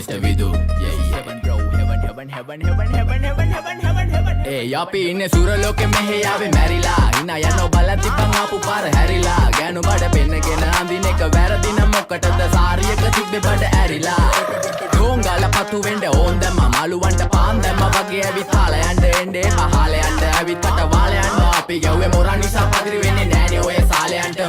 Mr. Vidu. Yeah, heaven bro, heaven, heaven, heaven, heaven, heaven, heaven, heaven, heaven, heaven. Hey, අපි ඉන්නේ සුරලෝකෙ මෙහෙ ආවේ මැරිලා. හිනා යනවා බලන් තිබ්බන් ආපු පාර හැරිලා. ගෑනු බඩ පෙන්නගෙන අඳින එක වැරදින මොකටද සාරියක තිබ්බේ බඩ ඇරිලා. ඩෝංගල පතු වෙන්න ඕන් දැම්ම මාළුවන්ට පාන් දැම්ම වගේ ඇවිත් හාල යන්න එන්නේ පහල යන්න ඇවිත් කට වාල යන්න අපි ගැව්වේ මොරන් නිසා පදිරි වෙන්නේ නෑනේ ඔය සාලයන්ට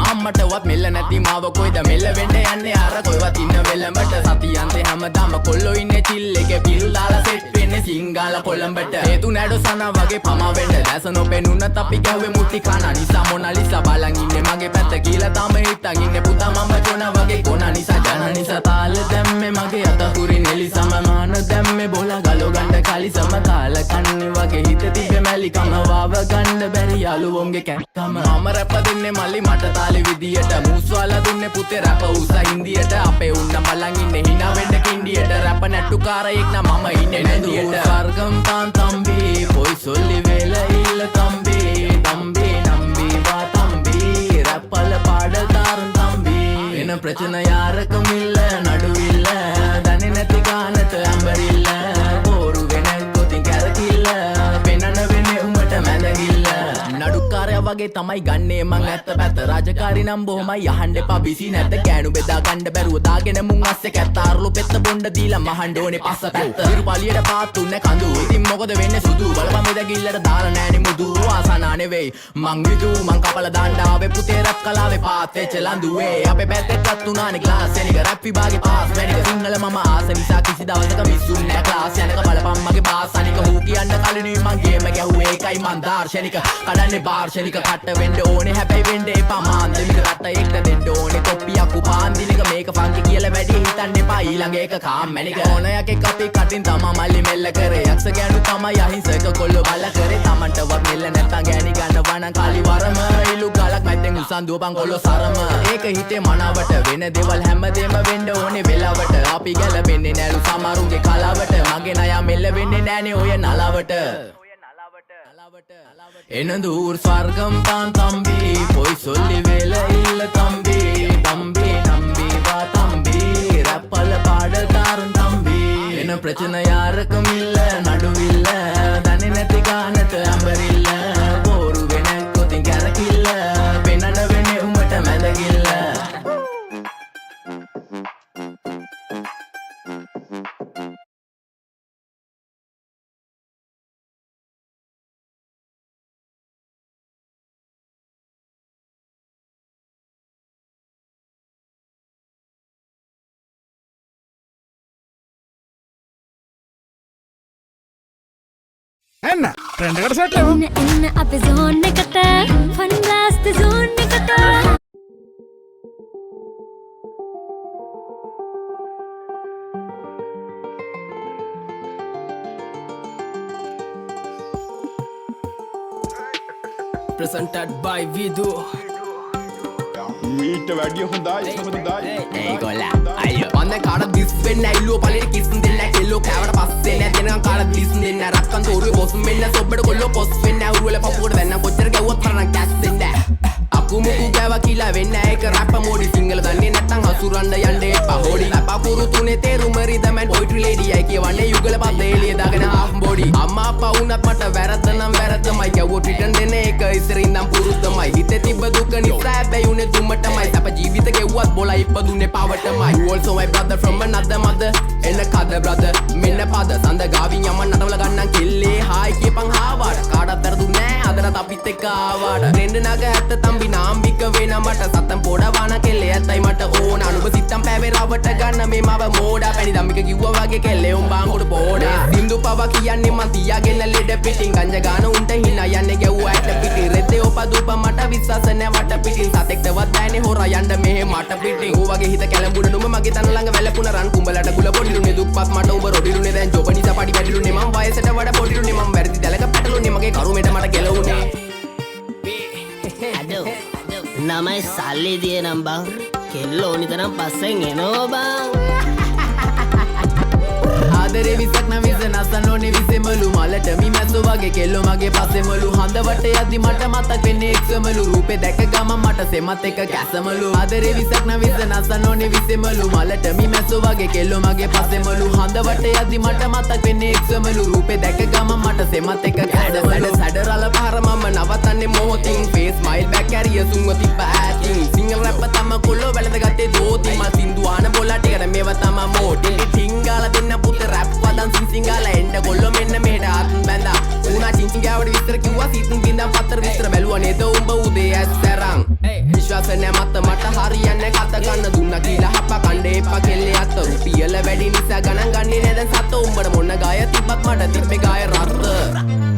අම්මටවත් මෙල්ල නැති මාව කොයිද මෙල්ල වෙන්න යන්නේ අර කොයිවත් ඉන්න වෙලඹට සතියන්තේ හැමදාම කොල්ලෝ ඉන්නේ චිල් එකේ පිල් දාලා සෙට් වෙන්නේ සිංගාල කොළඹට හේතු නැඩෝ සනා වගේ පමා වෙන්න දැස නොපෙනුනත් අපි ගැව්වේ මුටි කන නිසා මොනාලිසා බලන් ඉන්නේ මගේ පැත්ත කියලා තාම හිටන් ඉන්නේ පුතා මම ජොන වගේ කොන නිසා ජන නිසා තාල දැම්මේ මගේ අතහුරි නෙලි සමමාන දැම්මේ බෝලා ගලෝ ගන්න කලි සම කාල කන්නේ වගේ හිත තිබ්බේ මැලි කම වාව ගන්න බැරි යාළුවෝන්ගේ කැක්කම මම රැප දෙන්නේ මල්ලි මට තාලේ විදියට මූස්වාලා දුන්නේ පුතේ රැප උස හින්දියට අපේ උන්න බලන් ඉන්නේ hina වෙන්න කින්ඩියට රැප නැට්ටුකාරයෙක් නම් මම ඉන්නේ නැදියට වර්ගම් තාන් තම්බි පොයි සොල්ලි වෙල ඉල්ල තම්බි තම්බි නම්බි වා තම්බි රැප්පල පාඩතාරන් තම්බි එන ප්‍රචන යාරකම ඉල්ල නඩුවිල්ල දන්නේ නැති ගානට ඇඹරිල්ල බෝරු වෙන ගොතින් කැරකිල්ල පෙනන වෙන්නේ උඹට මැදගිල්ල නඩුකාරයා වගේ තමයි ගන්නේ මං ඇත්ත පැත්ත රාජකාරි නම් බොහොමයි අහන්න එපා බිසි නැද්ද ගෑනු බෙදා ගන්න බැරුව දාගෙන මුං අස්සේ කැත්තාරුළු පෙත්ත බොණ්ඩ දීලා මහන්න ඕනේ පස්ස පැත්ත ඉරුපලියට පාත් තුන්නේ කඳු ඉතින් මොකද වෙන්නේ සුදු බලපන් මෙදගිල්ලට දාලා නෑනේ මුදු ආසනා නෙවෙයි මං විදු මං කපලා දාන්න ආවේ පුතේ රැප් කලාවේ පාත් වෙච්ච ලඳුවේ අපේ පැත්තටත් උනානේ ක්ලාස් එනික රැප් විභාගේ පාස් වෙනික සිංහල මම ආස නිසා කිසි දවසක මිස්සුන් නෑ ක්ලාස් යනක බලපන් මගේ පාස් අනික හූ කියන්න කලින් මං ගේම ගැහුවේ ඒකයි මං දාර්ශනික කඩන්නේ බාර්ශනික කට වෙන්න ඕනේ හැබැයි වෙන්න එපා මාන්දමික රට එක්ක දෙන්න ඕනේ කොප්පියක් උපාන්දිනික මේක ෆන්කි කියලා වැඩි හිතන්න එපා ඊළඟ එක කාම්මැනික ඕනයක් එක අපි කටින් තමා මල්ලි මෙල්ල කරේ යක්ෂ ගෑනු තමයි අහිංසක කොල්ලෝ බල කරේ තමන්ටවත් මෙල්ල නැත්තම් ගෑණි ගන්නවා නම් කාලි වරම ඉලු ගලක් මැද්දෙන් උසන් දුවපන් කොල්ලෝ සරම ඒක හිතේ මනාවට වෙන දේවල් හැමදේම වෙන්න ඕනේ වෙලාවට අපි ගැලපෙන්නේ නෑලු සමරුන්ගේ කලාවට මගේ නයා මෙල්ල වෙන්නේ නෑනේ ඔය නලාවට එනදූර් ස්වර්ගම් තාන් තම්බි පොයි සොල්ලි වෙල ඉල්ල තම්බි තම්බි නම්බි වා තම්බි රැප්පල පාඩතාරන් තම්බි එන ප්‍රචන යාරකම ඉල්ල නඩුවිල්ල දන්නේ නැති ගානට ඇඹරිල්ල බෝරු වෙන ගොතින් කැරකිල්ල පෙනන වෙන්නේ උඹට මැදගිල්ල එන්න ට්‍රෙන්ඩ් එකට සෙට් වෙමු එන්න අපේ zone එකට fun blast zone එකට presented by Vidu මීට වැඩිය හොඳයි හොඳයි ඒගොල්ලා අයියෝ ඔන්න කාට දිස් වෙන්න ඇයිලෝ පළේ කිස්සුන් දෙන්න කෙල්ලෝ කෑවට පස්සේ නෑ දෙනකන් කාට දිස් දෙන්න රක්කන් තෝරුවේ බොස් මෙන්න සොබ්බඩ කොල්ලෝ පොස් වෙන්න උරුවල පපුවට වැන්න කොච්චර ගැව්වත් තරණ කැස් දෙන්න අකුමුකු ගෑවා කියලා වෙන්න ඒක රැප් මොඩි සිංගල දන්නේ නැත්තම් හසුරන්න යන්න එපා හොඩි අපකුරු තුනේ තේරුම රිදමන් පොයිට්‍රි ලේඩි අය කියවන්නේ යුගල පද එළිය දාගෙන හාෆ් බොඩි අම්මා අප්පා වුණත් මට වැරද්ද නම් වැරද්දමයි ගැව්වොත් රිටර්න් දෙන එක ඉස්සරින් නම් පුරුද්දමයි හිතේ තිබ්බ දුක නිසා හැබැයි උනේ දුමටමයි අප ජීවිත ගෙව්වත් බොලා ඉපදුනේ පවටමයි you also my brother from another mother එන්න කද brother මෙන්න පද සඳ ගාවින් යමන් නටවල ගන්නම් කෙල්ලේ හායි කියපන් හාවාට කාටවත් වැරදුන්නේ නෑ අදට අපිත් එක්ක ආවාට ට්‍රෙන්ඩ් නග ඇත්ත තම්බි නාම්බික වෙන මට සත්තම් පොඩවාන කෙල්ලේ ඇත්තයි මට ඕන අනුබ සිත්තම් පෑවේ රවට ගන්න මේ මව මෝඩා පැණි දම්මික කිව්වා වගේ කෙල්ලේ උඹ අංගුඩ පොඩා සින්දු පව කියන්නේ මන් තියාගෙන ලෙඩ පිටින් ගංජ ගාන උන්ට හිනා යන්නේ ගැව්වා ඇට පිටින් රෙද්දේ ඔප දුප මට විශ්වාස නෑ වට පිටින් සතෙක්ටවත් බෑනේ හොරා යන්න මෙහෙ මට පිටින් ඌ වගේ හිත කැලඹුණ නුඹ මගේ තන ළඟ වැළපුණ රන් කුඹලට ගුල පොඩිලුනේ දුප්පත් මට උඹ රොඩිලුනේ දැන් ජොබ නිසා පඩි වැඩිලුනේ මම වයසට වඩා පොඩිලුනේ මම වැරදි දැලක පැටලුනේ මගේ කරුමෙට මට ගැලවුනේ අඩෝ නමයි සල්ලි දිය නම් බං කෙල්ලෝ නිතරම් පස්සෙන් එනෝ බං ආදරේ විසක් නම් විස නසන්න ඕනේ විසෙමලු මලට මි මැස්සෝ වගේ කෙල්ලෝ මගේ පස්සෙමලු හඳ වටේ යද්දි මට මතක් වෙන්නේ එක්සමලු රූපේ දැක ගමන් මට සෙමත් එක කැසමලු ආදරේ විසක් නම් විස නසන්න ඕනේ විසෙමලු මලට මි මැස්සෝ වගේ කෙල්ලෝ මගේ පස්සෙමලු හඳ වටේ යද්දි මට මතක් වෙන්නේ එක්සමලු රූපේ දැක ගමන් මට සෙමත් එක කැසමලු සැඩරල පහර මම නවතන්නේ මොහොතින් ෆේස් ස්මයිල් බෑක් කැරිය සුන්ව තිබ්බ ඇතින් සිංගල් රැප් තම කොල්ලෝ වැළඳ ගත්තේ දෝති මල් සින්දු ආන බොලා ටිකට මේව තම මෝඩි ටිංගාල දෙන්න පුත රැප් වදන් සිංගාල එන්න කොල්ලෝ මෙන්න මෙහෙට ආත්ම බැඳා උනා චින්චින් ගාවට විස්තර කිව්වා සීතුන් බින්දම් පතර විස්තර බැලුවා නේද උඹ උදේ ඇස්තරන් විශ්වාස නැ මට හරියන්නේ කත ගන්න දුන්නා කියලා හප්ප කණ්ඩේ එපා කෙල්ලේ අත රුපියල වැඩි නිසා ගණන් ගන්නේ නේද සත උඹට මොන ගාය තිබ්බත් මට තිබ්බේ ගාය රත්ත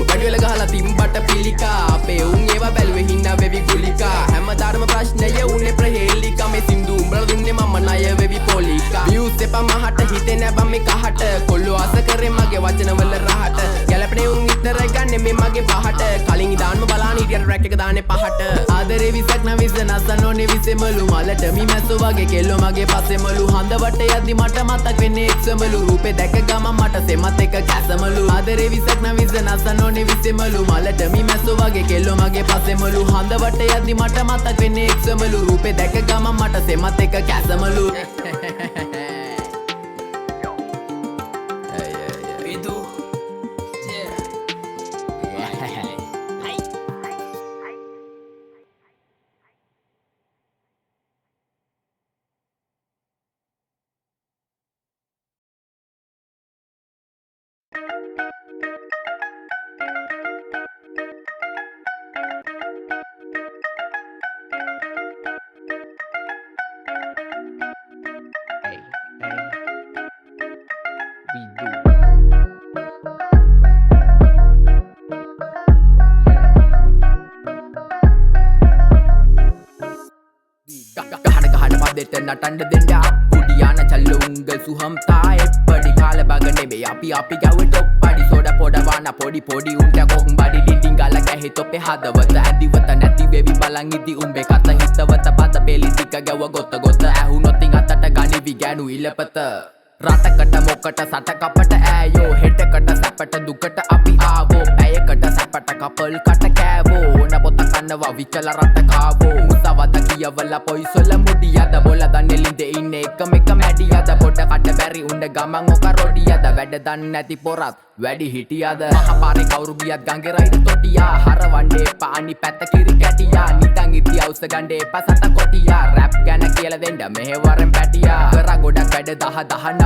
වැඩිවල ගහලා තිම්බට පිළිකා අපේ උන් ඒවා බැලුවේ හින්නා වෙවි ගුලිකා හැමදාටම ප්‍රශ්නය උනේ ප්‍රහේලිකා මේ සින්දු උඹලා දුන්නේ මම ණය වෙවි පොලිකා views එපා මහට හිතේ නැ බම් මේ කහට කොල්ලෝ ආස කරේ මගේ වචනවල රහට ගැලපෙනේ උන් විතර ගන්නේ මේ මගේ පහට කලින් ඉදාන්ම බලාන හිටියට රැක් එක දාන්නේ පහට ආදරේ විසක් නම් විස නසන්න ඕනේ විසෙමලු මලට මි මැස්සෝ වගේ කෙල්ලෝ මගේ පස්සෙමලු හඳ වටේ යද්දි මට මතක් වෙන්නේ එක්සමලු රූපේ දැක ගමන් මට සෙමත් එක කැසමලු ආදරේ විසක් නම් විස නසන්න ඕනේ විසෙමලු මලට මි මැස්සෝ වගේ කෙල්ලෝ මගේ පස්සෙමලු හඳ වටේ යද්දි මට මතක් වෙන්නේ එක්සමලු රූපේ දැක ගමන් මට සෙමත් එක කැසමලු දෙට නටන්න දෙන්න අපුඩියාන චල්ල උංග සුහම්තා එප්පඩි කාල බග නෙමේ අපි ගැව්වේ ටොප්පඩි සෝඩ පොඩවාන පොඩි උන්ට කොහුම් බඩි ලිටින් ගාල ගැහි තොපේ හදවත ඇදිවත නැති වෙවි බලන් ඉදි උඹේ කත හිතවත පත පෙලි ටික ගැව ගොත ඇහුනොත් ඉන් අතට ගනිවි ගෑනු ඉලපත රටකට මොකට සට කපට ඈයෝ හෙටකට සැපට දුකට අපි ආවෝ පැයකට සැපට කපල් කට කෑවෝ ඕන පොත කන්නවා විචල රට කාවෝ මුසවද කියවලා පොයිසොල මුඩියද බොල දන්නේ ලින්දේ ඉන්නේ එක මැඩියද පොඩ කට බැරි උණ්ඩ ගමන් ඔක රොඩියද වැඩ දන්නේ නැති පොරත් වැඩි හිටියද මහපාරේ කවුරු ගියත් ගංගේ රයිඩ් තොටියා හරවන්නේ පානි පැත්ත කිරි කැටියා නිතන් ඉති අවුස ගන්නේ එපා සත කොටියා රැප් ගැන කියලා දෙන්න මෙහෙවරෙන් පැටියා කරා ගොඩක් වැඩ 10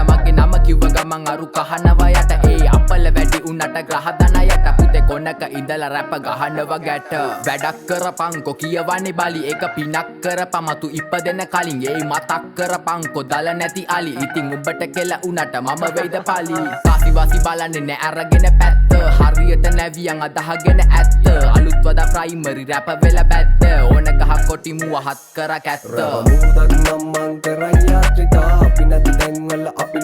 මගේ නම කිව්ව ගමන් අරු කහනවා යට ඒ අපල වැඩි උන්නට ග්‍රහ ධනයට පුතේ කොනක ඉඳලා රැප ගහනවා ගැට වැඩක් කරපන්කො කියවන්නේ බලි ඒක පිනක් කරපමතු ඉපදෙන කලින් ඒ මතක් කරපන්කො දල නැති අලි ඉතින් උඹට කෙල උනට මම වෙයිද පලි කාසිවාසි බලන්නේ නෑ අරගෙන පැත්ත හරියට නැවියන් අදහගෙන ඇත්ත අලුත් වදා ප්‍රයිමරි රැප වෙලා බැද්ද ඕන ගහ කොටි මුවහත් කර කැත්ත මුදක් නම් මං කරයි යාත්‍රිකා අපි නැති තැන්වල අපි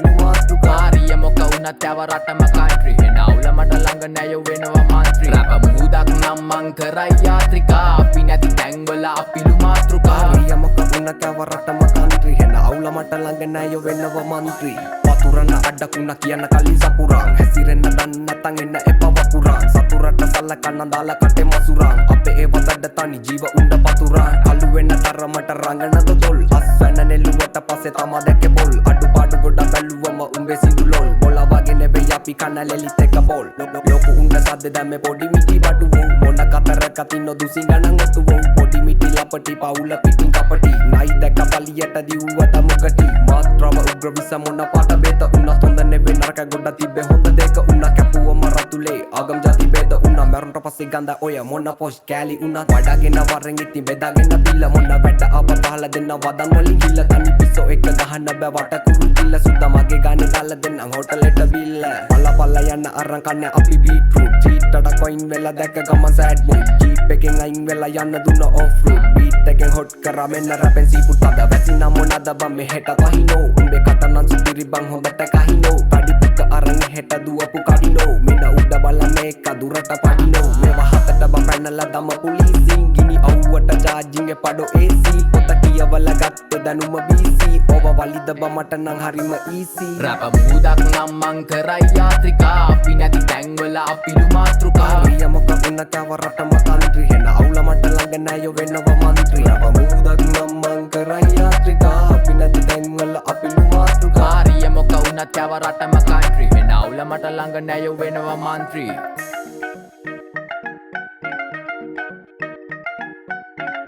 කාරිය මොක උනත් යව රටම කන්ට්‍රි එනවුල මට ළඟ නැයෝ වෙනවා මන්ත්‍රී රැප මුදක් නම් මං කරයි යාත්‍රිකා අපි නැති තැන්වල අපිලු මාතෘකා කාරිය මොක උනත් යව රටම කන්ට්‍රි එනවුල මට ළඟ නැයෝ වෙනවා මන්ත්‍රී වතුරන අඩකුණ කියන කලින් සපුරාන් හැසිරෙන්න දන්න නැතන් එන්න එපා වපුරාන් සතුරට සලකන්න දාලා කටේ මසුරාන් අපේ ඒ වදඩ තනි ජීව උණ්ඩ පතුරාන් කළු වෙන්න තරමට රංගනද තොල් අස්වැන්න නෙළුවට පස්සේ තමා දැක්කේ පොල් අඩුපාඩු ගොඩ බැලුවම උඹේ සිඳු ලොල් බොලා වගේ නෙවෙයි අපි කන ලෙලිත් එක බෝල් ලොකු උණ්ඩ සද්ද දැම්මේ පොඩි මිටි බඩුවෝ මොන කතරක තින්නෝ දුසි ගණන් ඔටුවෝ පොඩි මිටි ලපටි පවුල පිටින් කපටි නයි දැක පලියට දිව්වට මොකටි මාත්‍රව උග්‍ර විස මොන පාට බේත උන්නත් හොඳ නෙවෙයි නරක ගොඩ තිබ්බේ හොඳ දෙක උන්න කැපුවම රතුලේ ආගම් ජාති බේද උන්න මරුන්ට පස්සේ ගඳ ඔය මොන පොස් කෑලි උන්නත් වඩාගෙන වරෙන් ඉතින් බෙදාගෙන පිල්ල මොන වැඩ අප පහල දෙන්න වදන් වලින් කිල්ල තනි පිස්සෝ එක ගහන්න බෑ වට කුරු කිල්ල සුද්දා මගේ ගානේ දාලා දෙන්නම් හෝටලෙට බිල්ල පල්ල යන්න අරන් කන්නේ අපි බීට්‍රූට් චීට්ටට කොයින් වෙලා දැක ගමන් සෑඩ් මූඩ් ජීප් එකෙන් අයින් වෙලා යන්න දුන්න ඔෆ් රෝඩ් බීට් එකෙන් හොට් කරා මෙන්න රැපෙන් සීපුට් අද වැසිනා මොනද බම් මෙහෙට කහිනෝ උඹේ කටනන් සුපිරි බං හොඳට කහිනෝ පඩි පිට අරන් හෙට දුවපු කඩිනෝ මෙන්න උඩ බලන්න මේක දුරට පඩිනෝ මේව හතට බම් පැනලා දම පුලිසින් ගිනි අවුවට චාර්ජින් එක පඩෝ AC පොත කියවල ගත්ත දැනුම BC ඔබ වලිද බමට නං හරිම easy රැප මුහුදක් නම් මං කරයි යාත්‍රිකා අපි නැති තැන්වල අපිලු මාතෘකා කාරිය මොක උන්න කැව රටම තන්ත්‍රි හෙන අවුල මට ළඟ නෑයෝ වෙනව මන්ත්‍රී රැප මුහුදක් නම් මං කරයි යාත්‍රිකා අපි නැති තැන්වල අපිලු මාතෘකා කාරිය මොක වුණත් යව රටම කන්ට්‍රි වෙන අවුල මට ළඟ නැයෝ වෙනවා මන්ත්‍රී